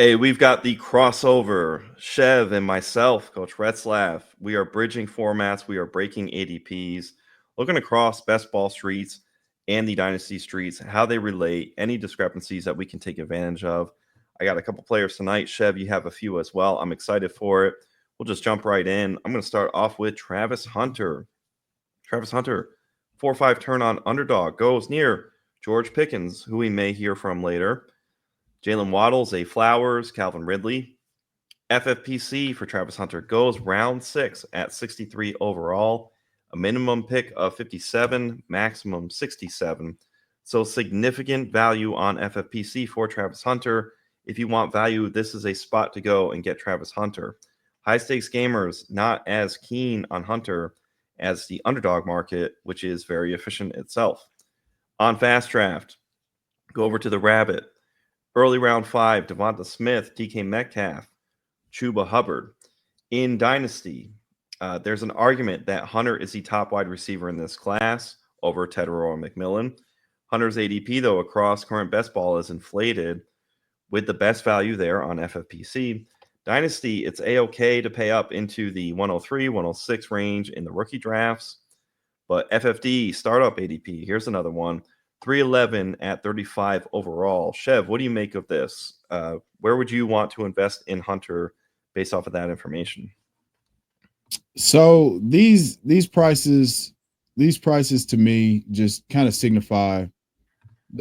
Hey, we've got the crossover. Chev and myself, Coach Retzlaff. We are bridging formats. We are breaking ADPs, looking across best ball streets and the dynasty streets, how they relate, any discrepancies that we can take advantage of. I got a couple players tonight. Chev, you have a few as well. I'm excited for it. We'll just jump right in. I'm going to start off with Travis Hunter. Travis Hunter, 4-5 turn on Underdog, goes near George Pickens, who we may hear from later. Jalen Waddle, Zay Flowers, Calvin Ridley. FFPC for Travis Hunter goes round 6 at 63 overall, a minimum pick of 57, maximum 67. So significant value on FFPC for Travis Hunter. If you want value, this is a spot to go and get Travis Hunter. High stakes gamers not as keen on Hunter as the underdog market, which is very efficient itself. On FastDraft, go over to the Rabbit. Early round 5, Devonta Smith, DK Metcalf, Chuba Hubbard. In Dynasty, there's an argument that Hunter is the top wide receiver in this class over Tedero and McMillan. Hunter's ADP, though, across current best ball is inflated with the best value there on FFPC. Dynasty, it's A-OK to pay up into the 103, 106 range in the rookie drafts. But FFD, startup ADP, here's another one. 311 at 35 overall. Chev, what do you make of this? Where would you want to invest in Hunter based off of that information? So these prices to me just kind of signify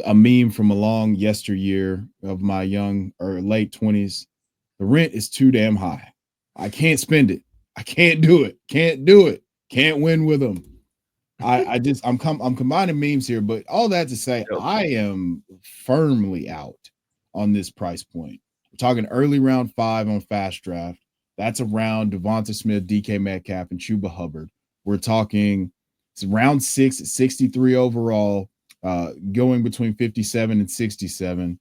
a meme from a long yesteryear of my young or late 20s. The rent is too damn high. I can't spend it. I can't do it. Can't do it. Can't win with them. I'm combining memes here, but all that to say, I am firmly out on this price point. We're talking early round 5 on FastDraft. That's around Devonta Smith, DK Metcalf, and Chuba Hubbard. We're talking it's round 6 at 63 overall, going between 57 and 67.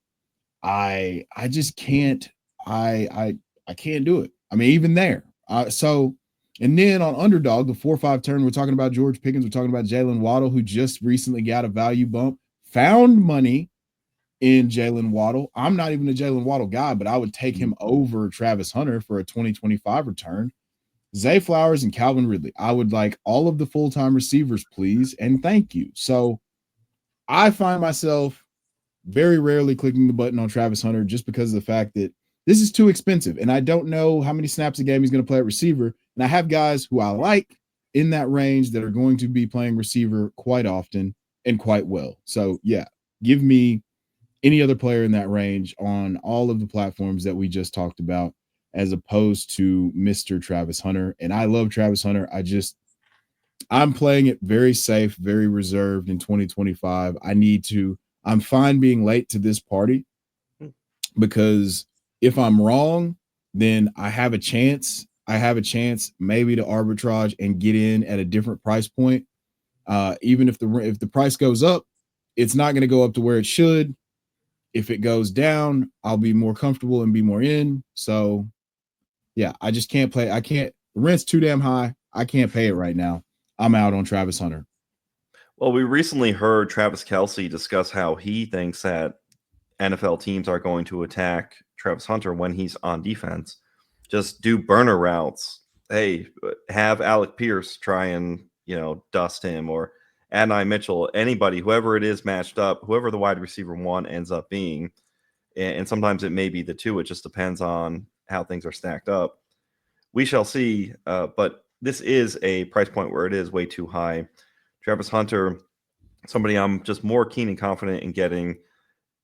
I just can't. I can't do it. I mean, even there. And then on Underdog, the 4-5 turn, we're talking about George Pickens. We're talking about Jalen Waddle, who just recently got a value bump. Found money in Jalen Waddle. I'm not even a Jalen Waddle guy, but I would take him over Travis Hunter for a 2025 return. Zay Flowers and Calvin Ridley. I would like all of the full-time receivers, please, and thank you. So I find myself very rarely clicking the button on Travis Hunter just because of the fact that this is too expensive, and I don't know how many snaps a game he's going to play at receiver. And I have guys who I like in that range that are going to be playing receiver quite often and quite well. So, yeah, give me any other player in that range on all of the platforms that we just talked about as opposed to Mr. Travis Hunter. And I love Travis Hunter. I'm playing it very safe, very reserved in 2025. I'm fine being late to this party because if I'm wrong, then I have a chance maybe to arbitrage and get in at a different price point. Even if the price goes up, it's not going to go up to where it should. If it goes down, I'll be more comfortable and be more in. So, yeah, I just can't play. The rent's too damn high. I can't pay it right now. I'm out on Travis Hunter. Well, we recently heard Travis Kelce discuss how he thinks that NFL teams are going to attack Travis Hunter when he's on defense. Just do burner routes. Hey, have Alec Pierce try and, dust him, or Adonai Mitchell, anybody, whoever it is matched up, whoever the wide receiver 1 ends up being. And sometimes it may be the 2. It just depends on how things are stacked up. We shall see. But this is a price point where it is way too high. Travis Hunter, somebody I'm just more keen and confident in getting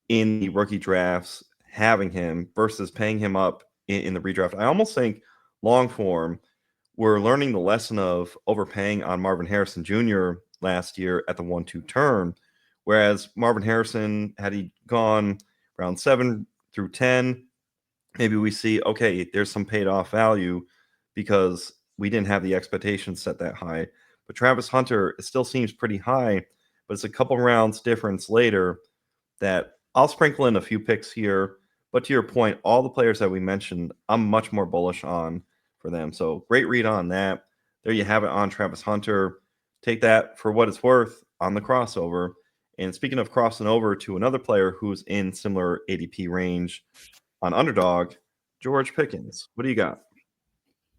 in the rookie drafts, having him versus paying him up in the redraft. I almost think long form, we're learning the lesson of overpaying on Marvin Harrison Jr. last year at the 1-2 turn, whereas Marvin Harrison, had he gone round 7 through 10, maybe we see, okay, there's some paid off value because we didn't have the expectations set that high. But Travis Hunter, it still seems pretty high, but it's a couple rounds difference later that I'll sprinkle in a few picks here, but to your point, all the players that we mentioned, I'm much more bullish on for them. So great read on that. There you have it on Travis Hunter. Take that for what it's worth on the crossover. And speaking of crossing over to another player who's in similar ADP range, on Underdog, George Pickens. What do you got?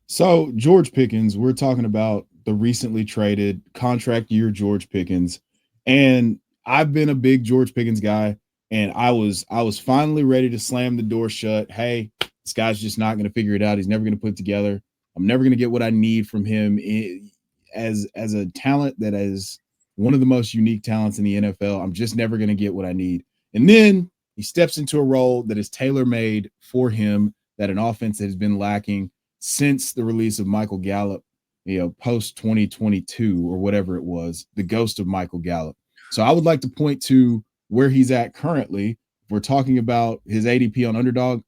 So George Pickens, we're talking about the recently traded contract year George Pickens, and I've been a big George Pickens guy, and I was finally ready to slam the door shut. Hey, this guy's just not going to figure it out. He's never going to put it together. I'm never going to get what I need from him as a talent that is one of the most unique talents in the NFL. I'm just never going to get what I need. And then he steps into a role that is tailor made for him, that an offense that has been lacking since the release of Michael Gallup, post 2022 or whatever it was, the ghost of Michael Gallup. So I would like to point to where he's at currently. If we're talking about his ADP on Underdog,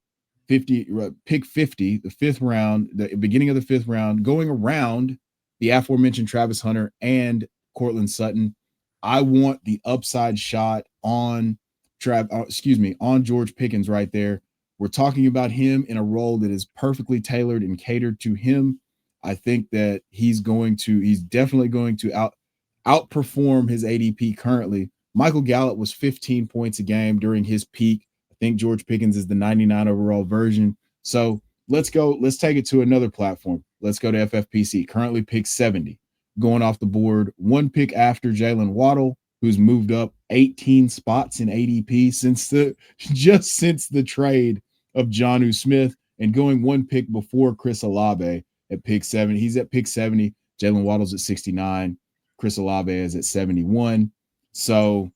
pick 50, the fifth round, the beginning of the fifth round, going around the aforementioned Travis Hunter and Cortland Sutton. I want the upside shot on on George Pickens right there. We're talking about him in a role that is perfectly tailored and catered to him. I think that he's definitely going to outperform his ADP currently. Michael Gallup was 15 points a game during his peak. I think George Pickens is the 99 overall version. So let's take it to another platform. Let's go to FFPC, currently pick 70, going off the board, one pick after Jalen Waddle, who's moved up 18 spots in ADP since the trade of Jonnu Smith, and going one pick before Chris Olave at pick 70. He's at pick 70. Jalen Waddle's at 69. Chris Olave is at 71. So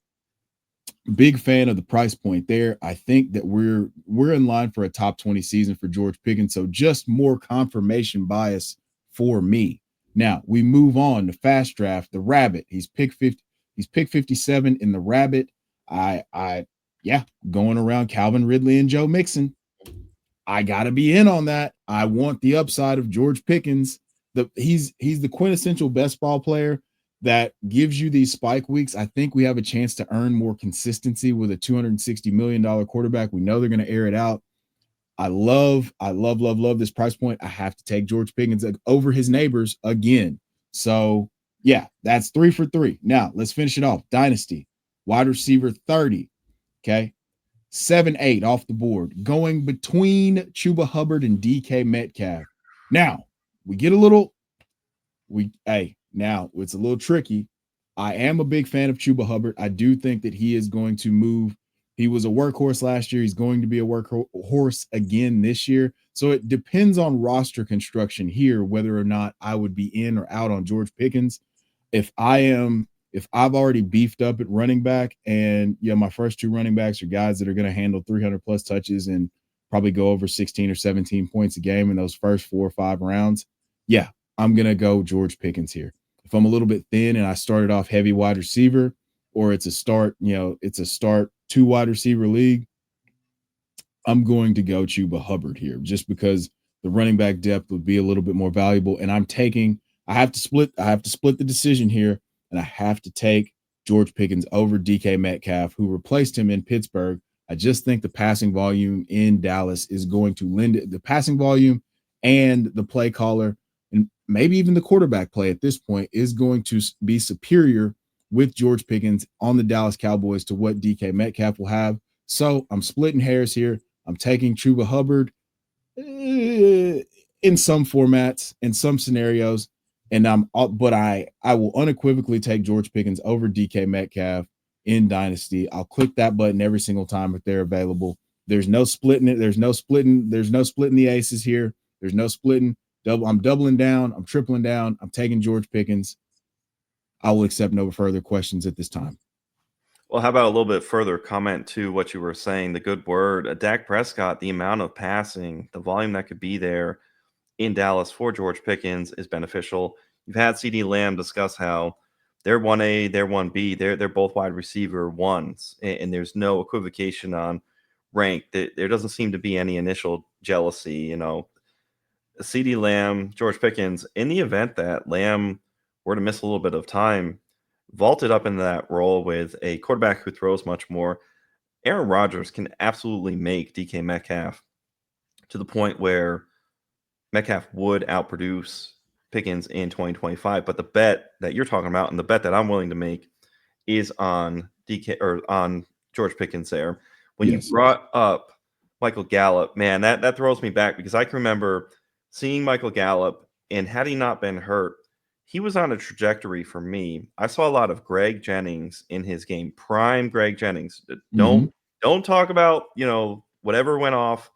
big fan of the price point there. I think that we're in line for a top 20 season for George Pickens. So just more confirmation bias for me. Now we move on to FastDraft, the Rabbit. He's pick 50. He's pick 57 in the Rabbit. Going around Calvin Ridley and Joe Mixon. I gotta be in on that. I want the upside of George Pickens. He's the quintessential best ball player that gives you these spike weeks. I think we have a chance to earn more consistency with a $260 million quarterback. We know they're going to air it out. I love this price point. I have to take George Pickens over his neighbors again. So yeah, that's 3 for 3. Now let's finish it off. Dynasty, wide receiver 30. Okay. 7-8 off the board, going between Chuba Hubbard and DK Metcalf. Now now it's a little tricky. I am a big fan of Chuba Hubbard. I do think that he is going to move. He was a workhorse last year. He's going to be a workhorse again this year. So it depends on roster construction here, whether or not I would be in or out on George Pickens. If I've already beefed up at running back, and my first two running backs are guys that are going to handle 300 plus touches and probably go over 16 or 17 points a game in those first 4 or 5 rounds, I'm going to go George Pickens here. If I'm a little bit thin and I started off heavy wide receiver, or it's a start 2 wide receiver league, I'm going to go Chuba Hubbard here just because the running back depth would be a little bit more valuable. And I have to split the decision here, and I have to take George Pickens over DK Metcalf, who replaced him in Pittsburgh. I just think the passing volume in Dallas is going to lend it. The passing volume and the play caller, and maybe even the quarterback play at this point, is going to be superior with George Pickens on the Dallas Cowboys to what DK Metcalf will have. So I'm splitting hairs here. I'm taking Chuba Hubbard in some formats, in some scenarios, and I will unequivocally take George Pickens over DK Metcalf in Dynasty. I'll click that button every single time if they're available. There's no splitting it. There's no splitting the aces here. There's no splitting. I'm doubling down. I'm tripling down. I'm taking George Pickens. I will accept no further questions at this time. Well, how about a little bit further comment to what you were saying? The good word, Dak Prescott, the amount of passing, the volume that could be there in Dallas for George Pickens is beneficial. You've had CD Lamb discuss how they're 1A, they're 1B, they're both wide receiver ones, and there's no equivocation on rank. There doesn't seem to be any initial jealousy. CD Lamb, George Pickens, in the event that Lamb were to miss a little bit of time, vaulted up into that role with a quarterback who throws much more. Aaron Rodgers can absolutely make DK Metcalf to the point where Metcalf would outproduce Pickens in 2025. But the bet that you're talking about, and the bet that I'm willing to make, is on DK or on George Pickens there. When you brought up Michael Gallup, man, that throws me back because I can remember seeing Michael Gallup, and had he not been hurt, he was on a trajectory for me. I saw a lot of Greg Jennings in his game, prime Greg Jennings. Mm-hmm. Don't talk about whatever went off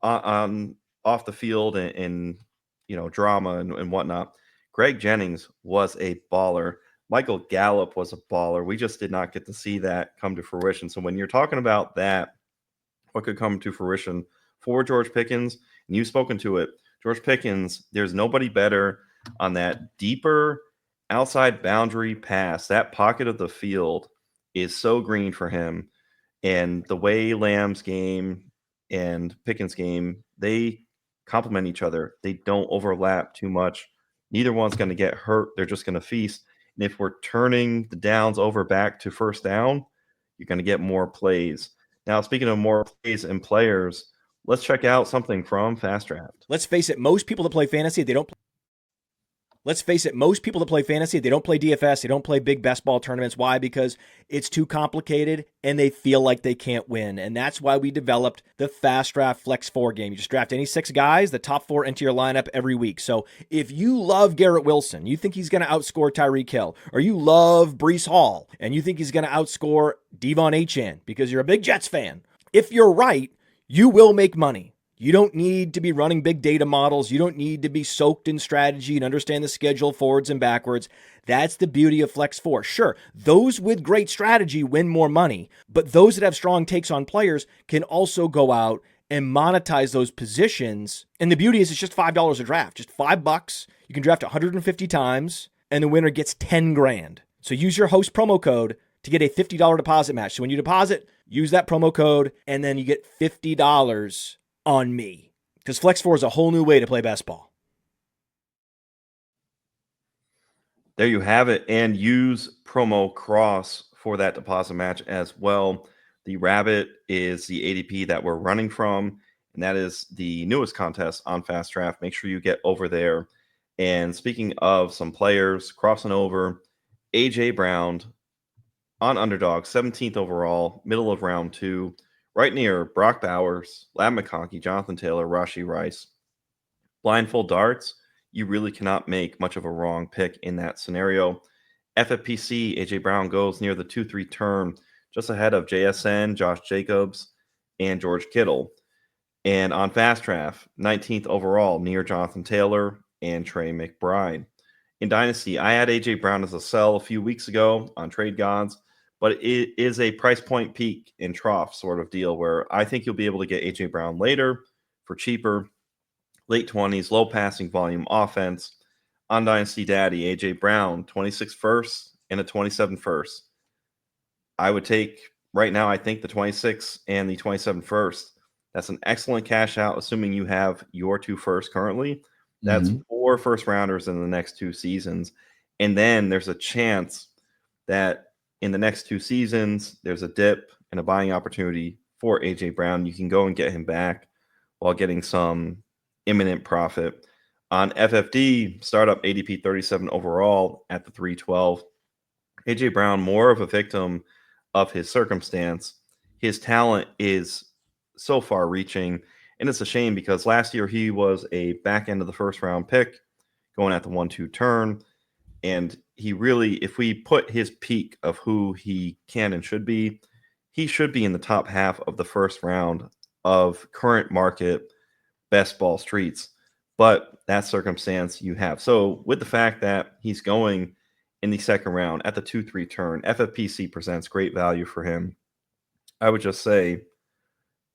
off the field and drama and whatnot. Greg Jennings was a baller. Michael Gallup was a baller. We just did not get to see that come to fruition. So when you're talking about that, what could come to fruition for George Pickens, and you've spoken to it, George Pickens, there's nobody better on that deeper outside boundary pass. That pocket of the field is so green for him. And the way Lamb's game and Pickens' game, they complement each other. They don't overlap too much. Neither one's going to get hurt. They're just going to feast. And if we're turning the downs over back to first down, you're going to get more plays. Now, speaking of more plays and players, let's check out something from FastDraft. Let's face it, most people that play fantasy, they don't play DFS, they don't play big best ball tournaments. Why? Because it's too complicated and they feel like they can't win. And that's why we developed the FastDraft Flex 4 game. You just draft any 6 guys, the top 4 into your lineup every week. So if you love Garrett Wilson, you think he's going to outscore Tyreek Hill, or you love Breece Hall and you think he's going to outscore Devon Achane because you're a big Jets fan, if you're right, you will make money. You don't need to be running big data models. You don't need to be soaked in strategy and understand the schedule forwards and backwards. That's the beauty of Flex 4. Sure, those with great strategy win more money, but those that have strong takes on players can also go out and monetize those positions. And the beauty is it's just $5 a draft, just $5. You can draft 150 times and the winner gets 10 grand. So use your host promo code to get a $50 deposit match. So when you deposit, use that promo code and then you get $50 on me, because Flex 4 is a whole new way to play best ball. There you have it. And use promo cross for that deposit match as well. The Rabbit is the ADP that we're running from, and that is the newest contest on FastDraft. Make sure you get over there. And speaking of some players crossing over, AJ Brown on Underdog, 17th overall, middle of round 2. Right near Brock Bowers, Lab McConkey, Jonathan Taylor, Rashee Rice. Blindfold darts, you really cannot make much of a wrong pick in that scenario. FFPC, AJ Brown goes near the 2-3 turn, just ahead of JSN, Josh Jacobs, and George Kittle. And on FastDraft, 19th overall, near Jonathan Taylor and Trey McBride. In Dynasty, I had AJ Brown as a sell a few weeks ago on Trade Gods, but it is a price point peak and trough sort of deal where I think you'll be able to get AJ Brown later for cheaper, late 20s, low passing volume offense. On Dynasty Daddy, AJ Brown, 26 first and a 27 first. I would take right now, I think the 26 and the 27 first. That's an excellent cash out, assuming you have your 2 first currently. That's 4 first rounders in the next 2 seasons. And then there's a chance that in the next 2 seasons, there's a dip and a buying opportunity for AJ Brown. You can go and get him back while getting some imminent profit. On FFD, startup ADP 37 overall at the 312. AJ Brown, more of a victim of his circumstance. His talent is so far reaching, and it's a shame because last year he was a back end of the first round pick going at the 1-2 turn. And he really, if we put his peak of who he can and should be, he should be in the top half of the first round of current market best ball streets. But that circumstance you have. So with the fact that he's going in the second round at the 2-3 turn, FFPC presents great value for him. I would just say,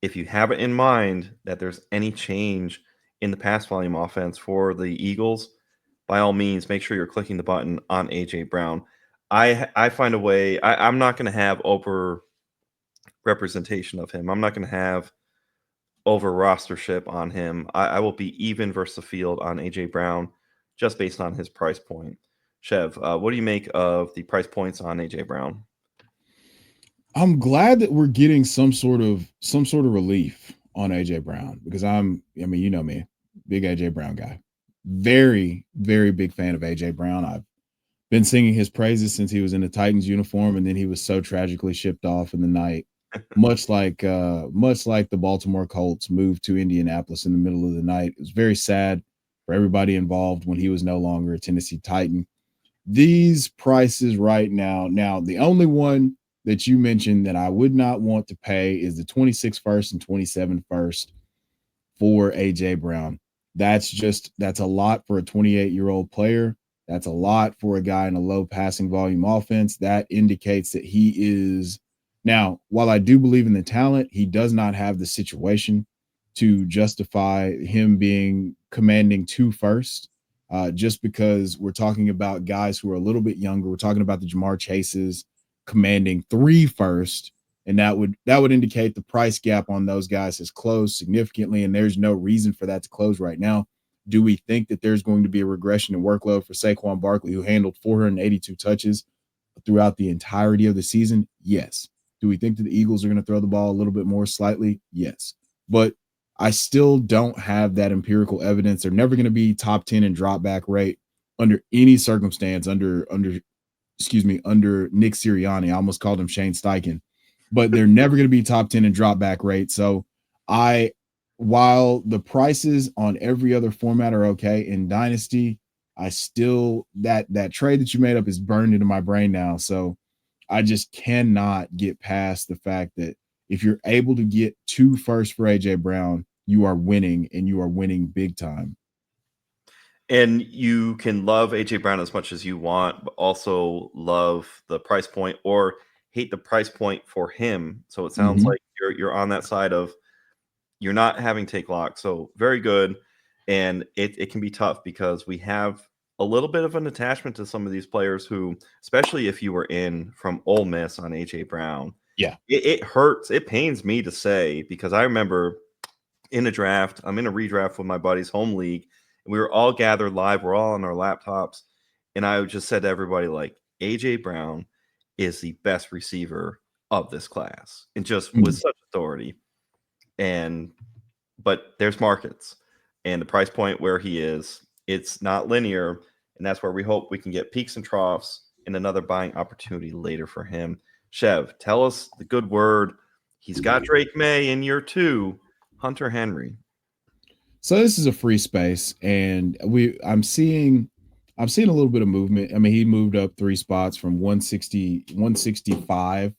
if you have it in mind that there's any change in the pass volume offense for the Eagles, by all means, make sure you're clicking the button on AJ Brown. I find a way. I'm not going to have over representation of him. I'm not going to have over rostership on him. I will be even versus the field on AJ Brown, just based on his price point. Chev, what do you make of the price points on AJ Brown? I'm glad that we're getting some sort of relief on AJ Brown, because I mean, you know me, big AJ Brown guy. Very, very big fan of AJ Brown. I've been singing his praises since he was in the Titans uniform, and then he was so tragically shipped off in the night much like the Baltimore Colts moved to Indianapolis in the middle of the night. It was very sad for everybody involved when he was no longer a Tennessee Titan. These prices right now, the only one that you mentioned that I would not want to pay is the 26 first and 27 first for AJ Brown. That's a lot for a 28-year-old player. That's a lot for a guy in a low passing volume offense. That indicates that he is now, while I do believe in the talent, he does not have the situation to justify him being commanding 2 first. Just because we're talking about guys who are a little bit younger. We're talking about the Jamar Chases commanding 3 first, and that would indicate the price gap on those guys has closed significantly, and there's no reason for that to close right now. Do we think that there's going to be a regression in workload for Saquon Barkley, who handled 482 touches throughout the entirety of the season? Yes. Do we think that the Eagles are going to throw the ball a little bit more slightly? Yes. But I still don't have that empirical evidence. They're never going to be top 10 in drop back rate under any circumstance under Nick Sirianni. I almost called him Shane Steichen, but they're never going to be top 10 in drop back rate. So while the prices on every other format are okay in Dynasty, I still, that trade that you made up is burned into my brain now. So I just cannot get past the fact that if you're able to get 2 first for AJ Brown, you are winning, and you are winning big time. And you can love AJ Brown as much as you want, but also love the price point or hate the price point for him. So it sounds like you're on that side of you're not having take lock. So very good. And it can be tough because we have a little bit of an attachment to some of these players who, especially if you were in from Ole Miss on AJ Brown. Yeah. It hurts. It pains me to say because I remember in a draft, I'm in a redraft with my buddies home league, and we were all gathered live. We're all on our laptops. And I just said to everybody, like, AJ Brown is the best receiver of this class, and just with such authority. But there's markets, and the price point where he is, it's not linear, and that's where we hope we can get peaks and troughs and another buying opportunity later for him. Chev, tell us the good word. He's got Drake May in year 2, Hunter Henry. So this is a free space, and I'm seeing a little bit of movement. I mean, he moved up 3 spots from 165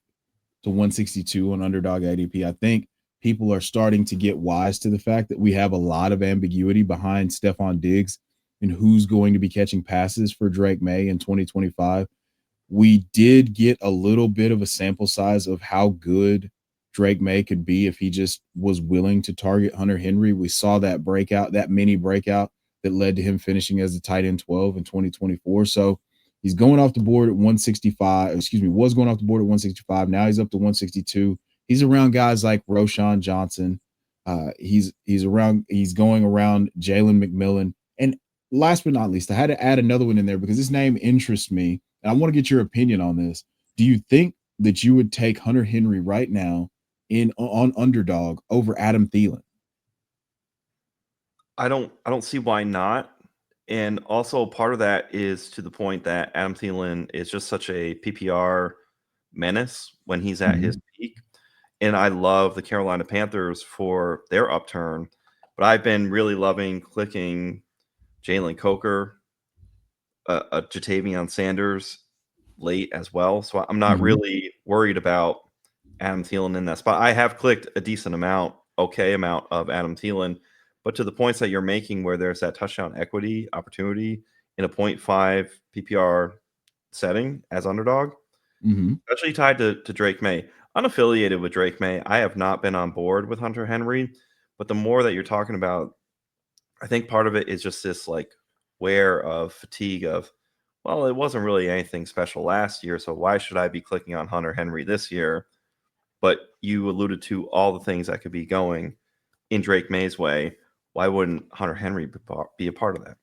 to 162 on Underdog ADP. I think people are starting to get wise to the fact that we have a lot of ambiguity behind Stephon Diggs and who's going to be catching passes for Drake May in 2025. We did get a little bit of a sample size of how good Drake May could be if he just was willing to target Hunter Henry. We saw that breakout, that mini breakout that led to him finishing as the tight end 12 in 2024. So he's going off the board at 165, was going off the board at 165. Now he's up to 162. He's around guys like Roshan Johnson. He's going around Jalen McMillan. And last but not least, I had to add another one in there because this name interests me, and I want to get your opinion on this. Do you think that you would take Hunter Henry right now on Underdog over Adam Thielen? I don't see why not. And also part of that is to the point that Adam Thielen is just such a PPR menace when he's at his peak. And I love the Carolina Panthers for their upturn. But I've been really loving clicking Jalen Coker, Jatavion Sanders late as well. So I'm not really worried about Adam Thielen in that spot. I have clicked a decent amount, okay amount of Adam Thielen, but to the points that you're making where there's that touchdown equity opportunity in a 0.5 PPR setting as Underdog, especially tied to Drake May. Unaffiliated with Drake May, I have not been on board with Hunter Henry, but the more that you're talking about, I think part of it is just this like wear of fatigue of, well, it wasn't really anything special last year, so why should I be clicking on Hunter Henry this year? But you alluded to all the things that could be going in Drake May's way. Why wouldn't Hunter Henry be a part of that?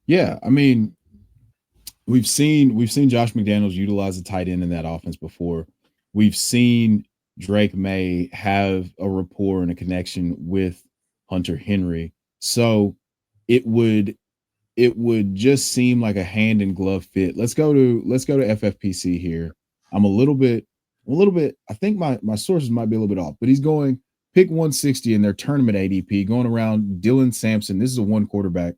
Yeah, I mean, we've seen Josh McDaniels utilize a tight end in that offense before. We've seen Drake May have a rapport and a connection with Hunter Henry. So it would just seem like a hand in glove fit. Let's go to FFPC here. I'm a little bit a little bit. I think my sources might be a little bit off, but he's going pick 160 in their tournament ADP, going around Dylan Sampson. This is a one quarterback,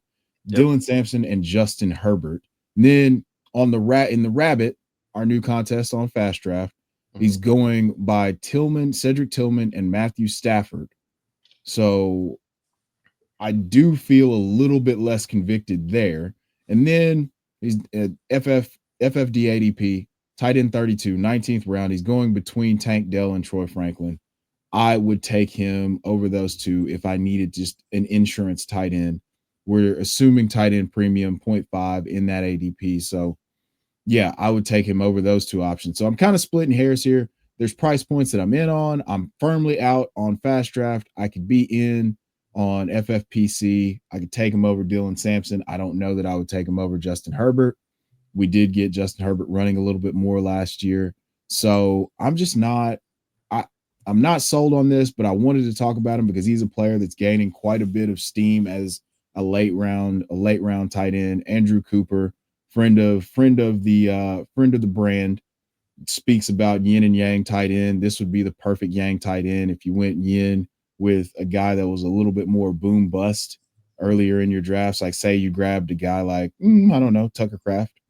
Dylan Sampson and Justin Herbert. And then on the Rabbit, our new contest on FastDraft, he's going by Cedric Tillman, and Matthew Stafford. So I do feel a little bit less convicted there. And then he's at FFD ADP, tight end 32, 19th round. He's going between Tank Dell and Troy Franklin. I would take him over those two if I needed just an insurance tight end. We're assuming tight end premium 0.5 in that ADP. So, yeah, I would take him over those two options. So I'm kind of splitting hairs here. There's price points that I'm in on. I'm firmly out on FastDraft. I could be in on FFPC. I could take him over Dylan Sampson. I don't know that I would take him over Justin Herbert. We did get Justin Herbert running a little bit more last year. So I'm just not I'm not sold on this, but I wanted to talk about him because he's a player that's gaining quite a bit of steam as a late round tight end. Andrew Cooper, friend of the brand, speaks about yin and yang tight end. This would be the perfect yang tight end if you went yin with a guy that was a little bit more boom bust earlier in your drafts. Like say you grabbed a guy like, I don't know, Tucker Kraft.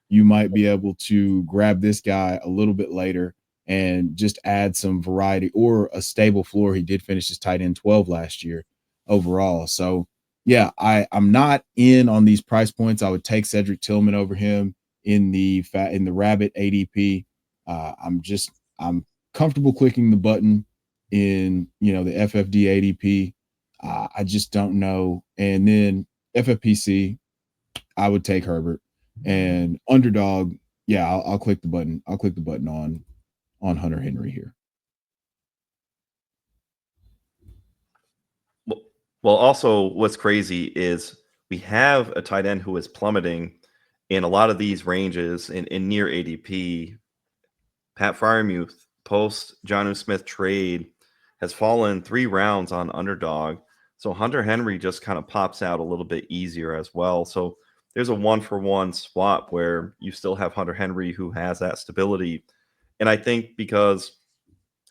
You might be able to grab this guy a little bit later and just add some variety or a stable floor. He did finish his tight end 12 last year overall. So yeah, I'm not in on these price points. I would take Cedric Tillman over him in the Rabbit ADP. I'm comfortable clicking the button in, the FFD ADP. I just don't know. And then FFPC, I would take Herbert, and Underdog. Yeah, I'll click the button. I'll click the button on Hunter Henry here. Well, also what's crazy is we have a tight end who is plummeting in a lot of these ranges in near ADP. Pat Fryermuth, post Jonnu Smith trade, has fallen 3 rounds on Underdog. So Hunter Henry just kind of pops out a little bit easier as well. So there's a 1-for-1 swap where you still have Hunter Henry who has that stability. And I think because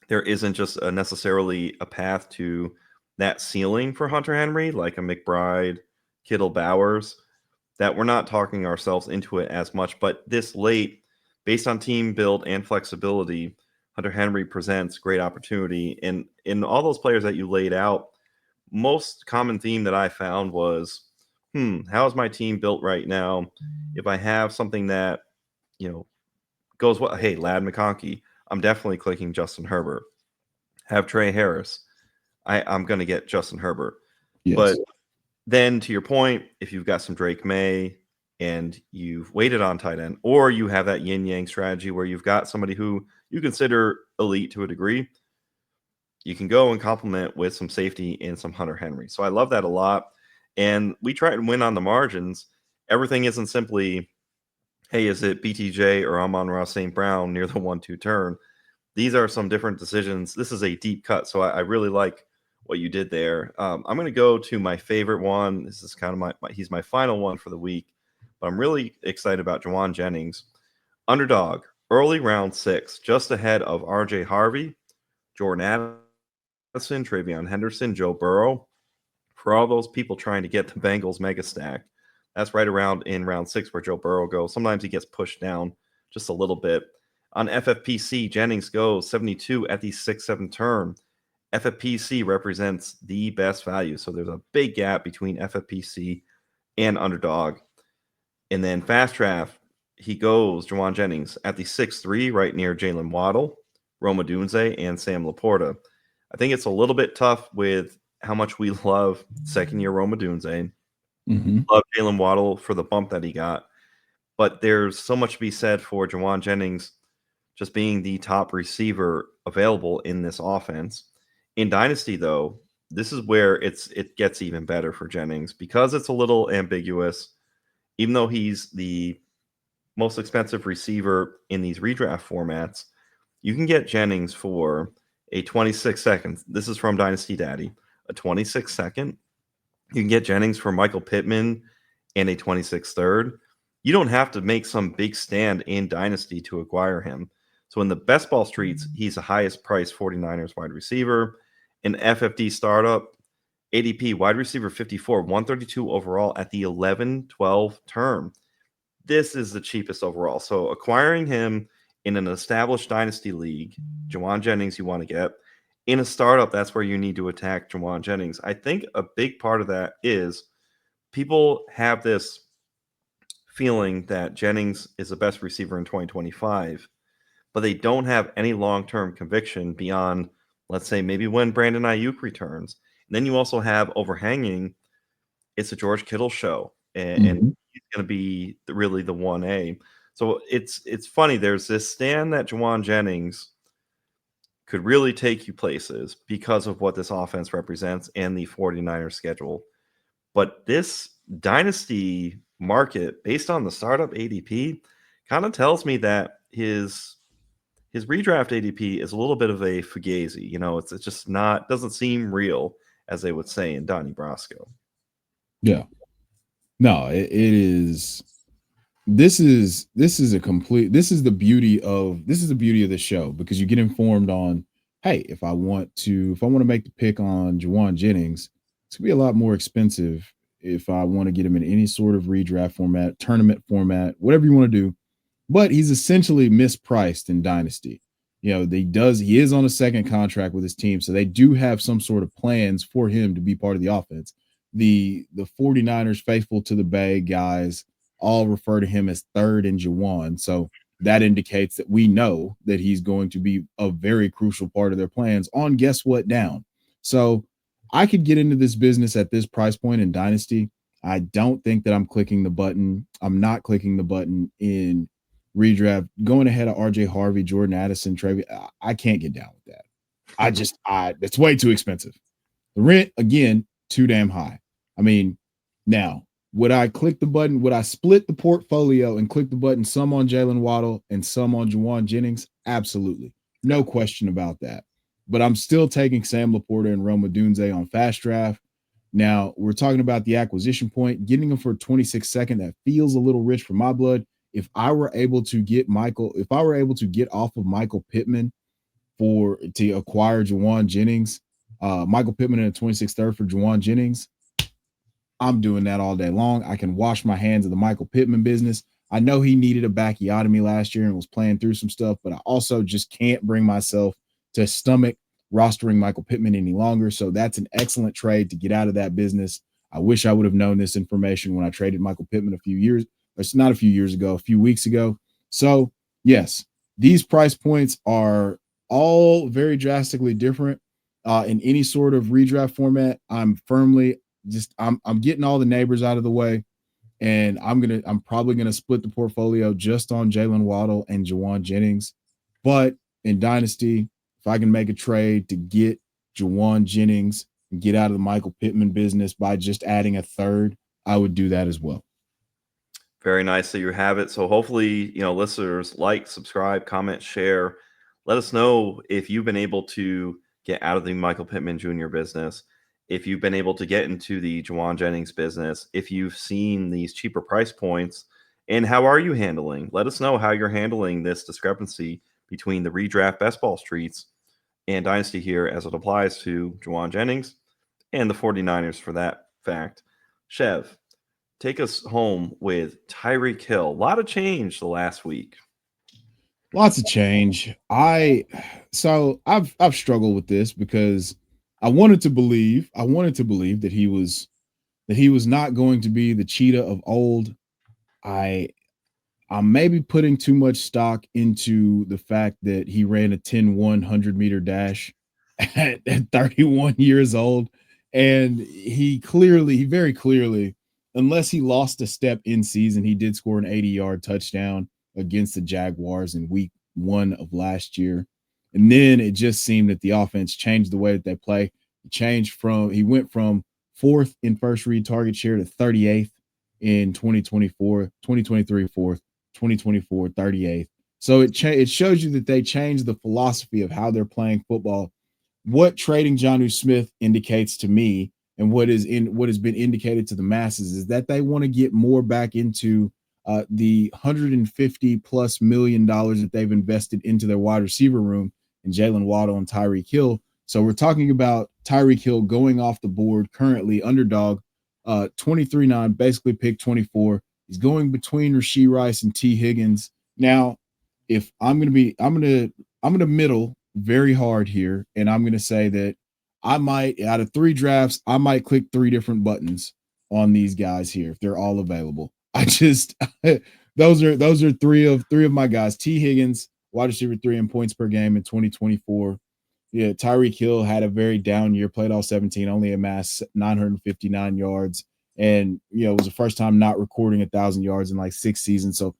there isn't just necessarily a path to that ceiling for Hunter Henry, like a McBride, Kittle, Bowers, that we're not talking ourselves into it as much. But this late, based on team build and flexibility, Hunter Henry presents great opportunity. And in all those players that you laid out, most common theme that I found was, how is my team built right now? If I have something that, goes well, hey, Ladd McConkey, I'm definitely clicking Justin Herbert. Have Trey Harris, I'm going to get Justin Herbert. Yes. But then to your point, if you've got some Drake May and you've waited on tight end, or you have that yin-yang strategy where you've got somebody who you consider elite to a degree, you can go and complement with some safety and some Hunter Henry. So I love that a lot. And we try and win on the margins. Everything isn't simply, hey, is it BTJ or Amon-Ra St. Brown near the 1-2 turn? These are some different decisions. This is a deep cut, so I really like what you did there. I'm going to go to my favorite one. This is kind of he's my final one for the week, but I'm really excited about Jauan Jennings. Underdog, early round 6, just ahead of RJ Harvey, Jordan Addison, Travion Henderson, Joe Burrow. For all those people trying to get the Bengals mega stack, that's right around in round 6 where Joe Burrow goes. Sometimes he gets pushed down just a little bit. On FFPC, Jennings goes 72 at the 6-7 turn. FFPC represents the best value. So there's a big gap between FFPC and Underdog. And then FastDraft, he goes, Jauan Jennings, at the 6-3, right near Jalen Waddle, Rome Odunze, and Sam Laporta. I think it's a little bit tough with how much we love second-year Rome Odunze. Love Jalen Waddle for the bump that he got. But there's so much to be said for Jauan Jennings just being the top receiver available in this offense. In Dynasty, though, this is where it gets even better for Jennings because it's a little ambiguous. Even though he's the most expensive receiver in these redraft formats, you can get Jennings for a 26 seconds. This is from Dynasty Daddy, a 26 second. You can get Jennings for Michael Pittman and a 26 third. You don't have to make some big stand in Dynasty to acquire him. So in the best ball streets, he's the highest priced 49ers wide receiver. In FFD startup, ADP wide receiver 54, 132 overall at the 11-12 term. This is the cheapest overall. So acquiring him in an established dynasty league, Jauan Jennings you want to get. In a startup, that's where you need to attack Jauan Jennings. I think a big part of that is people have this feeling that Jennings is the best receiver in 2025, but they don't have any long-term conviction beyond, let's say, maybe when Brandon Ayuk returns. And then you also have overhanging, it's a George Kittle show, and he's going to be really the 1A. So it's funny. There's this stand that Jauan Jennings could really take you places because of what this offense represents and the 49ers schedule. But this dynasty market, based on the startup ADP, kind of tells me that his redraft ADP is a little bit of a fugazi. You know, it's just not, doesn't seem real, as they would say in Donnie Brasco. Yeah. No, it is. This is the beauty of the show, because you get informed on, hey, if I want to make the pick on Jauan Jennings, it's gonna be a lot more expensive if I want to get him in any sort of redraft format, tournament format, whatever you want to do. But he's essentially mispriced in Dynasty. You know, he is on a second contract with his team, so they do have some sort of plans for him to be part of the offense. The 49ers faithful to the Bay guys all refer to him as third in Jauan. So that indicates that we know that he's going to be a very crucial part of their plans on guess what down. So I could get into this business at this price point in Dynasty. I don't think that I'm clicking the button. I'm not clicking the button in redraft, going ahead of RJ Harvey, Jordan Addison, Trevi. I can't get down with that. It's way too expensive. The rent, again, too damn high. I mean, now, would I click the button? Would I split the portfolio and click the button, some on Jalen Waddle and some on Jauan Jennings? Absolutely. No question about that. But I'm still taking Sam Laporta and Rome Odunze on FastDraft. Now, we're talking about the acquisition point, getting them for 26 second. That feels a little rich for my blood. If I were able to get off of Michael Pittman to acquire Jauan Jennings, Michael Pittman in a 26th third for Jauan Jennings, I'm doing that all day long. I can wash my hands of the Michael Pittman business. I know he needed a bacchiotomy last year and was playing through some stuff, but I also just can't bring myself to stomach rostering Michael Pittman any longer. So that's an excellent trade to get out of that business. I wish I would have known this information when I traded Michael Pittman a few weeks ago. So yes, these price points are all very drastically different in any sort of redraft format. I'm getting all the neighbors out of the way, and I'm probably gonna split the portfolio just on Jalen Waddle and Jauan Jennings. But in Dynasty, if I can make a trade to get Jauan Jennings and get out of the Michael Pittman business by just adding a third, I would do that as well. Very nice that you have it. So hopefully, listeners like, subscribe, comment, share. Let us know if you've been able to get out of the Michael Pittman Jr. business, if you've been able to get into the Jauan Jennings business, if you've seen these cheaper price points, and how are you handling? Let us know how you're handling this discrepancy between the redraft best ball streets and Dynasty here as it applies to Jauan Jennings and the 49ers for that fact. Chev, take us home with Tyreek Hill. A lot of change the last week. Lots of change. I've struggled with this because I wanted to believe that he was not going to be the cheetah of old. I'm maybe putting too much stock into the fact that he ran a 10-1 100-meter dash at 31 years old. And he very clearly, unless he lost a step in season, he did score an 80-yard touchdown against the Jaguars in week 1 of last year. And then it just seemed that the offense changed the way that they play. He went from 4th in first read target share to 38th in 2023, 4th, 2024, 38th. So it shows you that they changed the philosophy of how they're playing football. What trading Jonnu Smith indicates to me, and what has been indicated to the masses, is that they want to get more back into the $150+ million that they've invested into their wide receiver room in Jalen Waddle and Tyreek Hill. So we're talking about Tyreek Hill going off the board currently, Underdog, 23-9, basically pick 24. He's going between Rashee Rice and T. Higgins. Now, if I'm gonna middle very hard here, and I'm gonna say that I might, out of 3 drafts, I might click 3 different buttons on these guys here if they're all available. I just those are three of my guys. T. Higgins, wide receiver 3 in points per game in 2024. Yeah, Tyreek Hill had a very down year, played all 17, only amassed 959 yards, and it was the first time not recording 1,000 yards in like 6 seasons. So,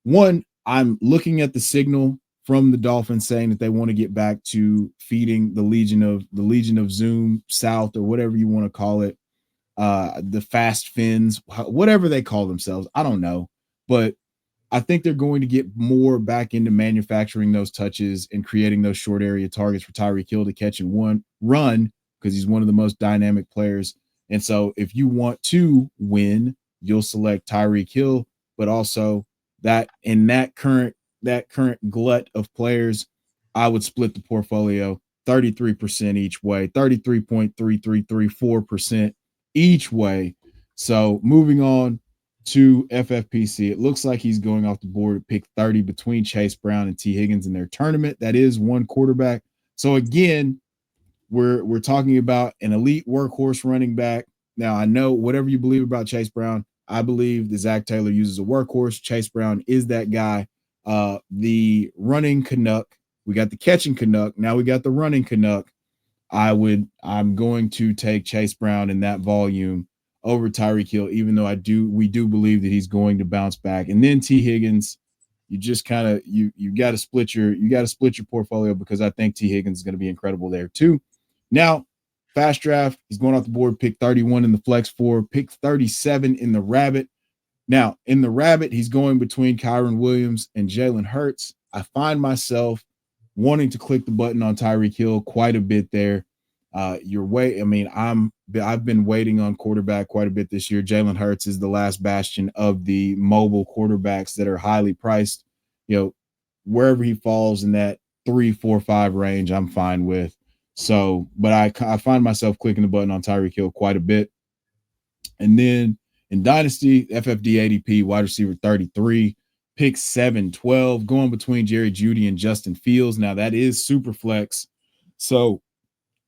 one, I'm looking at the signal from the Dolphins saying that they want to get back to feeding the Legion of Zoom South, or whatever you want to call it, the Fast Fins, whatever they call themselves. I don't know, but I think they're going to get more back into manufacturing those touches and creating those short area targets for Tyreek Hill to catch and run, because he's one of the most dynamic players. And so if you want to win, you'll select Tyreek Hill, but also that in that current glut of players, I would split the portfolio 33% each way, 33.3334% each way. So moving on to FFPC, it looks like he's going off the board at pick 30 between Chase Brown and T. Higgins in their tournament. That is one quarterback. So again, we're talking about an elite workhorse running back. Now, I know whatever you believe about Chase Brown, I believe that Zach Taylor uses a workhorse. Chase Brown is that guy. The running Canuck, we got the catching Canuck. Now we got the running Canuck. I'm going to take Chase Brown in that volume over Tyreek Hill, even though we do believe that he's going to bounce back. And then T. Higgins, you just kind of you got to split your portfolio, because I think T. Higgins is going to be incredible there too. Now, fast draft, he's going off the board, pick 31 in the flex 4, pick 37 in the rabbit. Now, in the rabbit, he's going between Kyron Williams and Jalen Hurts. I find myself wanting to click the button on Tyreek Hill quite a bit there. I've been waiting on quarterback quite a bit this year. Jalen Hurts is the last bastion of the mobile quarterbacks that are highly priced. Wherever he falls in that 3, 4, 5 range, I'm fine with. So, but I find myself clicking the button on Tyreek Hill quite a bit. And then in Dynasty, FFD ADP, wide receiver 33, pick 7-12, going between Jerry Jeudy and Justin Fields. Now, that is super flex. So,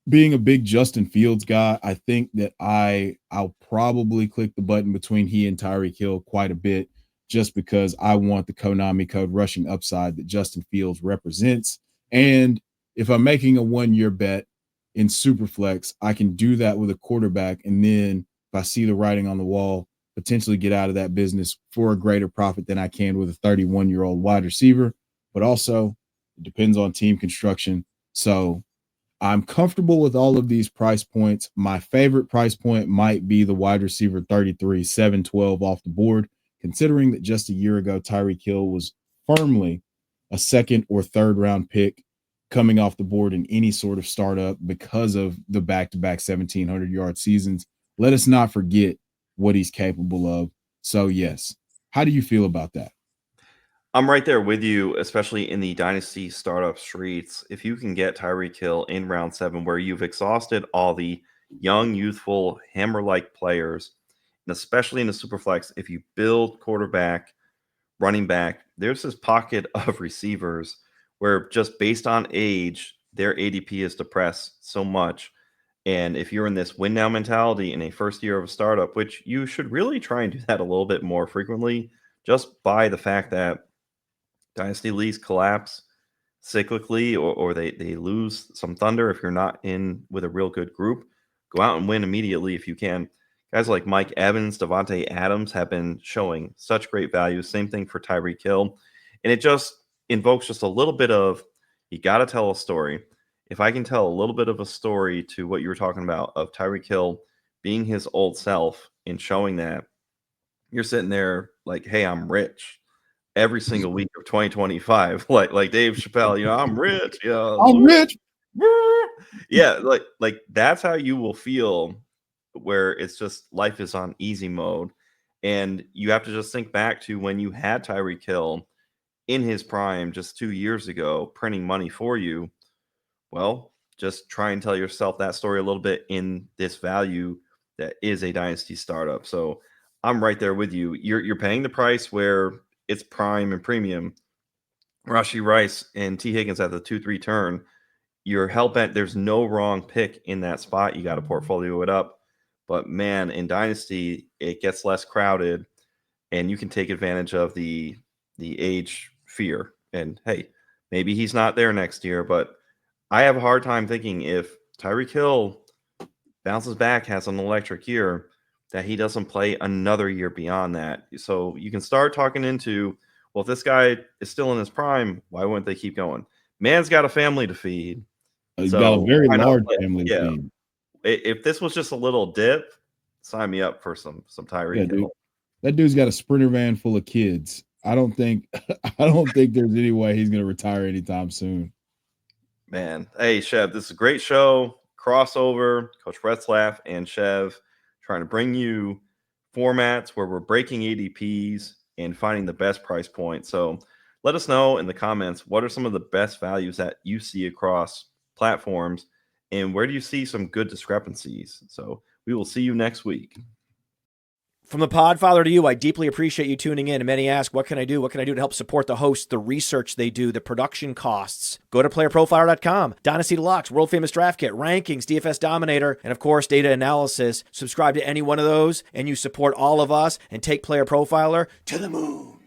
being a big Justin Fields guy, I think that I'll probably click the button between he and Tyreek Hill quite a bit, just because I want the Konami code rushing upside that Justin Fields represents. And if I'm making a 1-year bet in Superflex, I can do that with a quarterback. And then if I see the writing on the wall, potentially get out of that business for a greater profit than I can with a 31-year-old wide receiver. But also, it depends on team construction. So I'm comfortable with all of these price points. My favorite price point might be the wide receiver 33, 7-12 off the board, considering that just a year ago, Tyreek Hill was firmly a 2nd or 3rd round pick coming off the board in any sort of startup because of the back-to-back 1,700-yard seasons. Let us not forget what he's capable of. So, yes. How do you feel about that? I'm right there with you, especially in the dynasty startup streets. If you can get Tyreek Hill in round 7, where you've exhausted all the young, youthful, hammer-like players, and especially in the Superflex, if you build quarterback, running back, there's this pocket of receivers where just based on age, their ADP is depressed so much. And if you're in this win now mentality in a first year of a startup, which you should really try and do that a little bit more frequently, just by the fact that dynasty leagues collapse cyclically, or they lose some thunder if you're not in with a real good group, go out and win immediately if you can. Guys like Mike Evans, Devontae Adams have been showing such great value. Same thing for Tyreek Hill. And it just invokes just a little bit of, you got to tell a story. If I can tell a little bit of a story to what you were talking about of Tyreek Hill being his old self and showing that, you're sitting there like, hey, I'm rich every single week of 2025. Like Dave Chappelle, I'm rich. I'm rich. Yeah, like that's how you will feel, where it's just life is on easy mode. And you have to just think back to when you had Tyreek Hill in his prime just 2 years ago, printing money for you. Well, just try and tell yourself that story a little bit in this value that is a dynasty startup. So I'm right there with you. You're paying the price where it's prime and premium. Rashee Rice and T. Higgins at the 2-3 turn. You're hell bent. There's no wrong pick in that spot. You got to portfolio it up. But man, in dynasty, it gets less crowded, and you can take advantage of the age fear. And hey, maybe he's not there next year, but I have a hard time thinking if Tyreek Hill bounces back, has an electric year, that he doesn't play another year beyond that. So you can start talking into, well, if this guy is still in his prime, why wouldn't they keep going? Man's got a family to feed. He's got a very why not large play? family to Yeah. feed. If this was just a little dip, sign me up for some Yeah, Tyreek dude. Hill. That dude's got a Sprinter van full of kids. I don't think there's any way he's gonna retire anytime soon. Man, hey Chev, this is a great show. Crossover, Coach Retzlaff and Chev trying to bring you formats where we're breaking ADPs and finding the best price point. So let us know in the comments, what are some of the best values that you see across platforms, and where do you see some good discrepancies? So we will see you next week. From the Podfather to you, I deeply appreciate you tuning in. And many ask, what can I do? What can I do to help support the hosts, the research they do, the production costs? Go to PlayerProfiler.com, Dynasty Deluxe, World Famous Draft Kit, Rankings, DFS Dominator, and of course, data analysis. Subscribe to any one of those, and you support all of us and take Player Profiler to the moon.